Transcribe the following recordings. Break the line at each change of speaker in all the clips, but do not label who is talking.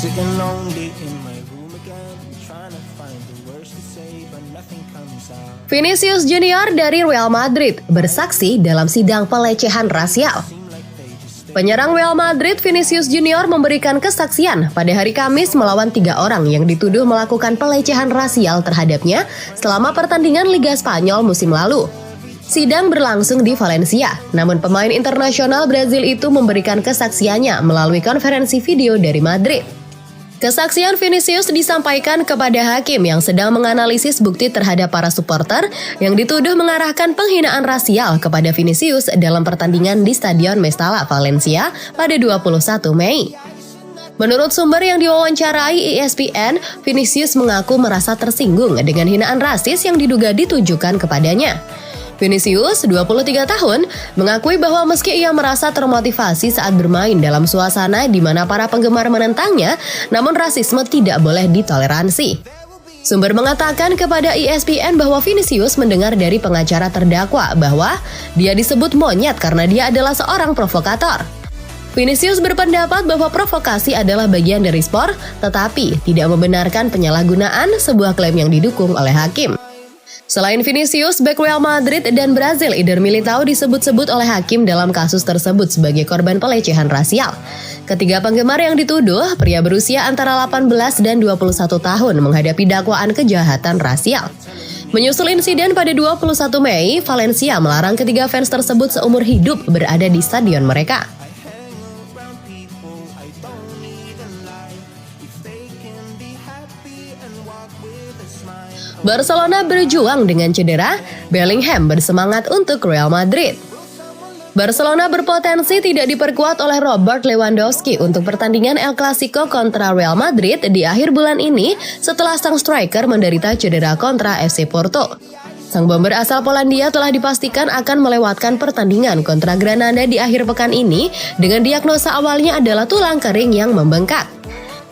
Sitting lonely in my room again, trying to find the words to say, but nothing comes out.
Vinicius Junior dari Real Madrid bersaksi dalam sidang pelecehan rasial. Penyerang Real Madrid Vinicius Junior memberikan kesaksian pada hari Kamis melawan 3 orang yang dituduh melakukan pelecehan rasial terhadapnya selama pertandingan Liga Spanyol musim lalu. Sidang berlangsung di Valencia, namun pemain internasional Brazil itu memberikan kesaksiannya melalui konferensi video dari Madrid. Kesaksian Vinicius disampaikan kepada hakim yang sedang menganalisis bukti terhadap para supporter yang dituduh mengarahkan penghinaan rasial kepada Vinicius dalam pertandingan di Stadion Mestalla, Valencia pada 21 Mei. Menurut sumber yang diwawancarai ESPN, Vinicius mengaku merasa tersinggung dengan hinaan rasis yang diduga ditujukan kepadanya. Vinicius, 23 tahun, mengakui bahwa meski ia merasa termotivasi saat bermain dalam suasana di mana para penggemar menentangnya, namun rasisme tidak boleh ditoleransi. Sumber mengatakan kepada ESPN bahwa Vinicius mendengar dari pengacara terdakwa bahwa dia disebut monyet karena dia adalah seorang provokator. Vinicius berpendapat bahwa provokasi adalah bagian dari sport, tetapi tidak membenarkan penyalahgunaan sebuah klaim yang didukung oleh hakim. Selain Vinicius, bek Real Madrid dan Brazil Eder Militao disebut-sebut oleh hakim dalam kasus tersebut sebagai korban pelecehan rasial. Ketiga penggemar yang dituduh, pria berusia antara 18 dan 21 tahun menghadapi dakwaan kejahatan rasial. Menyusul insiden pada 21 Mei, Valencia melarang ketiga fans tersebut seumur hidup berada di stadion mereka. Barcelona berjuang dengan cedera, Bellingham bersemangat untuk Real Madrid. Barcelona berpotensi tidak diperkuat oleh Robert Lewandowski untuk pertandingan El Clasico kontra Real Madrid di akhir bulan ini setelah sang striker menderita cedera kontra FC Porto. Sang bomber asal Polandia telah dipastikan akan melewatkan pertandingan kontra Granada di akhir pekan ini dengan diagnosa awalnya adalah tulang kering yang membengkak.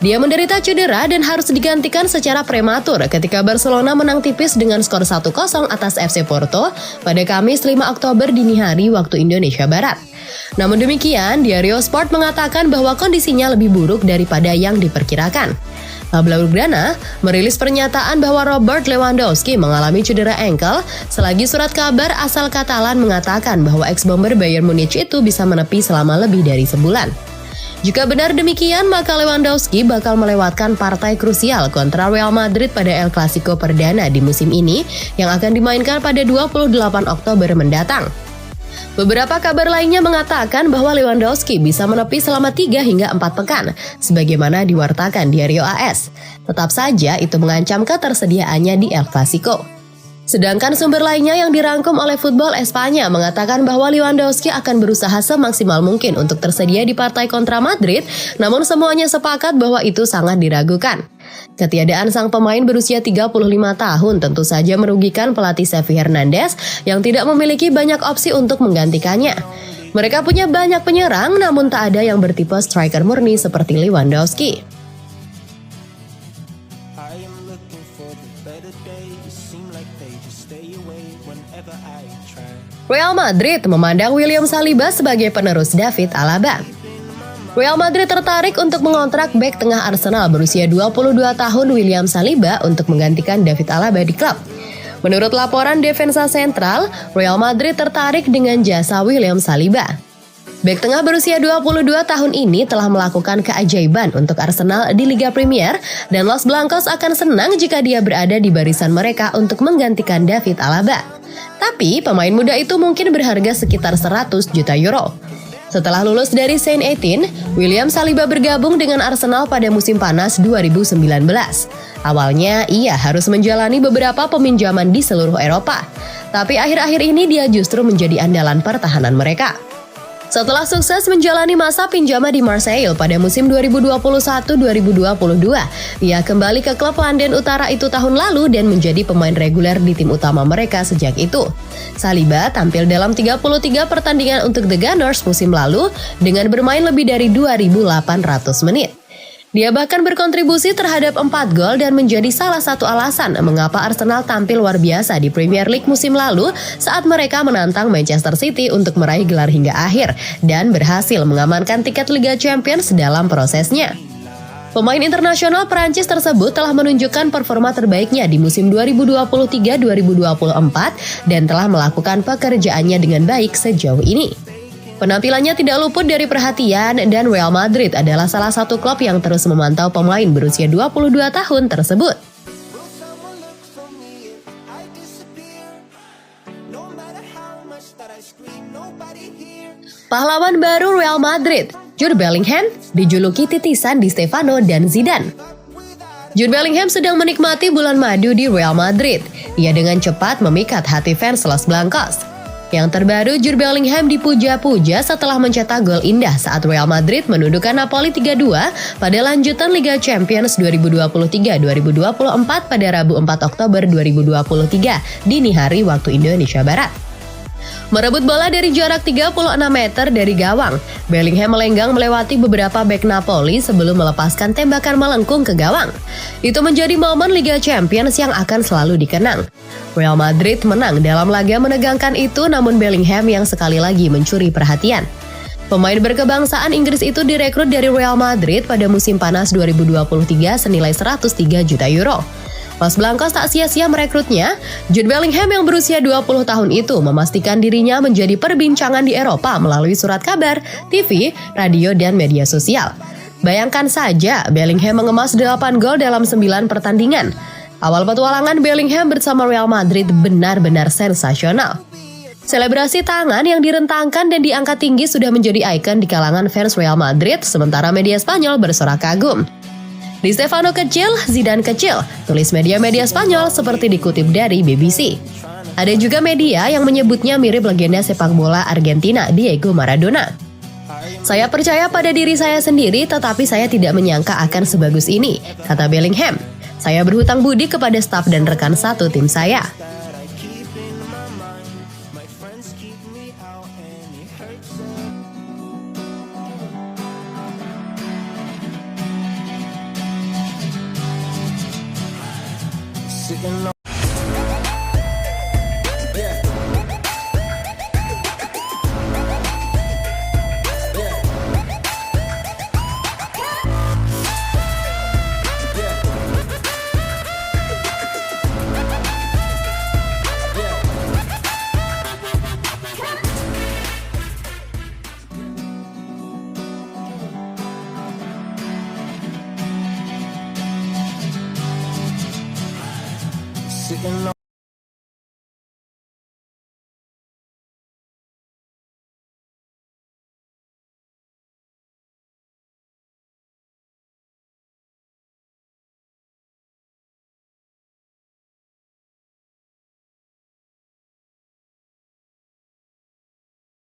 Dia menderita cedera dan harus digantikan secara prematur ketika Barcelona menang tipis dengan skor 1-0 atas FC Porto pada Kamis 5 Oktober dini hari waktu Indonesia Barat. Namun demikian, Diario Sport mengatakan bahwa kondisinya lebih buruk daripada yang diperkirakan. Blaugrana merilis pernyataan bahwa Robert Lewandowski mengalami cedera ankle selagi surat kabar asal Katalan mengatakan bahwa ex-bomber Bayern Munich itu bisa menepi selama lebih dari sebulan. Jika benar demikian, maka Lewandowski bakal melewatkan partai krusial kontra Real Madrid pada El Clasico perdana di musim ini yang akan dimainkan pada 28 Oktober mendatang. Beberapa kabar lainnya mengatakan bahwa Lewandowski bisa menepi selama 3 hingga 4 pekan, sebagaimana diwartakan Diario AS. Tetap saja itu mengancam ketersediaannya di El Clasico. Sedangkan sumber lainnya yang dirangkum oleh Football Espanya mengatakan bahwa Lewandowski akan berusaha semaksimal mungkin untuk tersedia di partai kontra Madrid, namun semuanya sepakat bahwa itu sangat diragukan. Ketiadaan sang pemain berusia 35 tahun tentu saja merugikan pelatih Xavi Hernandez yang tidak memiliki banyak opsi untuk menggantikannya. Mereka punya banyak penyerang, namun tak ada yang bertipe striker murni seperti Lewandowski. Real Madrid memandang William Saliba sebagai penerus David Alaba. Real Madrid tertarik untuk mengontrak bek tengah Arsenal berusia 22 tahun William Saliba untuk menggantikan David Alaba di klub. Menurut laporan Defensa Central, Real Madrid tertarik dengan jasa William Saliba. Bek tengah berusia 22 tahun ini telah melakukan keajaiban untuk Arsenal di Liga Premier dan Los Blancos akan senang jika dia berada di barisan mereka untuk menggantikan David Alaba. Tapi pemain muda itu mungkin berharga sekitar 100 juta euro. Setelah lulus dari Saint Etienne, William Saliba bergabung dengan Arsenal pada musim panas 2019. Awalnya ia harus menjalani beberapa peminjaman di seluruh Eropa, tapi akhir-akhir ini dia justru menjadi andalan pertahanan mereka. Setelah sukses menjalani masa pinjaman di Marseille pada musim 2021-2022, ia kembali ke klub London Utara itu tahun lalu dan menjadi pemain reguler di tim utama mereka sejak itu. Saliba tampil dalam 33 pertandingan untuk The Gunners musim lalu dengan bermain lebih dari 2.800 menit. Dia bahkan berkontribusi terhadap 4 gol dan menjadi salah satu alasan mengapa Arsenal tampil luar biasa di Premier League musim lalu saat mereka menantang Manchester City untuk meraih gelar hingga akhir dan berhasil mengamankan tiket Liga Champions dalam prosesnya. Pemain internasional Prancis tersebut telah menunjukkan performa terbaiknya di musim 2023-2024 dan telah melakukan pekerjaannya dengan baik sejauh ini. Penampilannya tidak luput dari perhatian dan Real Madrid adalah salah satu klub yang terus memantau pemain berusia 22 tahun tersebut. Pahlawan baru Real Madrid, Jude Bellingham, dijuluki titisan Di Stefano dan Zidane. Jude Bellingham sedang menikmati bulan madu di Real Madrid. Ia dengan cepat memikat hati fans Los Blancos. Yang terbaru, Jude Bellingham dipuja-puja setelah mencetak gol indah saat Real Madrid menundukkan Napoli 3-2 pada lanjutan Liga Champions 2023-2024 pada Rabu 4 Oktober 2023 dini hari waktu Indonesia Barat. Merebut bola dari jarak 36 meter dari gawang, Bellingham melenggang melewati beberapa bek Napoli sebelum melepaskan tembakan melengkung ke gawang. Itu menjadi momen Liga Champions yang akan selalu dikenang. Real Madrid menang dalam laga menegangkan itu, namun Bellingham yang sekali lagi mencuri perhatian. Pemain berkebangsaan Inggris itu direkrut dari Real Madrid pada musim panas 2023 senilai 103 juta euro. Los Blancos tak sia-sia merekrutnya. Jude Bellingham yang berusia 20 tahun itu memastikan dirinya menjadi perbincangan di Eropa melalui surat kabar, TV, radio, dan media sosial. Bayangkan saja, Bellingham mengemas 8 gol dalam 9 pertandingan. Awal petualangan Bellingham bersama Real Madrid benar-benar sensasional. Selebrasi tangan yang direntangkan dan diangkat tinggi sudah menjadi ikon di kalangan fans Real Madrid, sementara media Spanyol bersorak kagum. Di Stefano kecil, Zidane kecil, tulis media-media Spanyol seperti dikutip dari BBC. Ada juga media yang menyebutnya mirip legenda sepak bola Argentina, Diego Maradona. Saya percaya pada diri saya sendiri, tetapi saya tidak menyangka akan sebagus ini, kata Bellingham. Saya berhutang budi kepada staf dan rekan satu tim saya.
Sitting on sitting